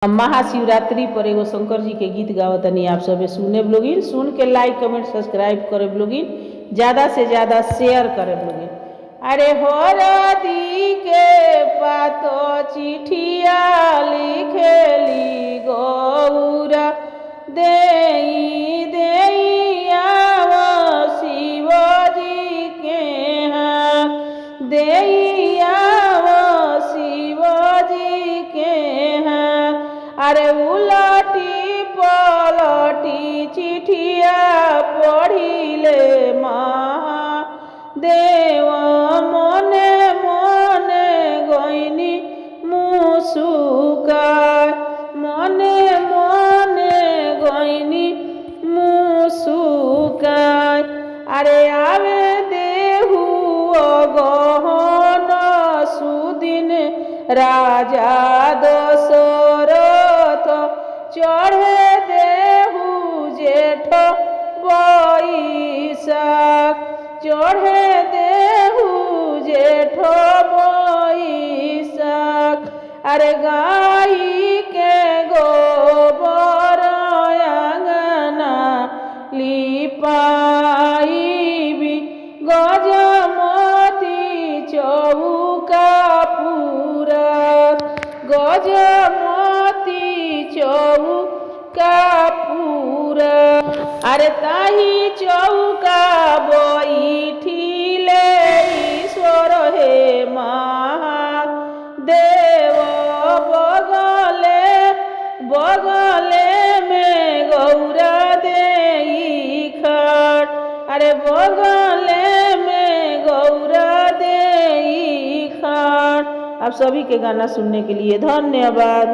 महाशिवरात्रि पर एगो शंकर जी के गीत गावतनी, आप सब सुने लोगिन। सुन के लाइक कमेंट सब्सक्राइब करे लोगिन, ज़्यादा से ज़्यादा शेयर करे लोगिन। अरे हरदी के पातो चिठिया लिखेली गौरा, देई देई आवो शिव जी के हाथ, देई आवो शिव जी के हाथ। अरे उलटी पलटी चिठिया पढ़िले महादेव, मने मने गईनी मुसुकाय, मने मने गईनी मुसुकाय। अरे आवे देहु गहन सुदिन राजा दशरथ, चढ़े देहु जेठ बैसाख, चढ़े देहु जेठ बैसाख। अरे गाई के गोबर अंगना लिपाइबी, गजमती चौका पूरा, गजमती चौका पूरा। अरे ताही चौका बैठिले ईश्वर हे महादेव, बगले बगले में गौरा देई खट, अरे बगले में गौरा देई खट। आप सभी के गाना सुनने के लिए धन्यवाद।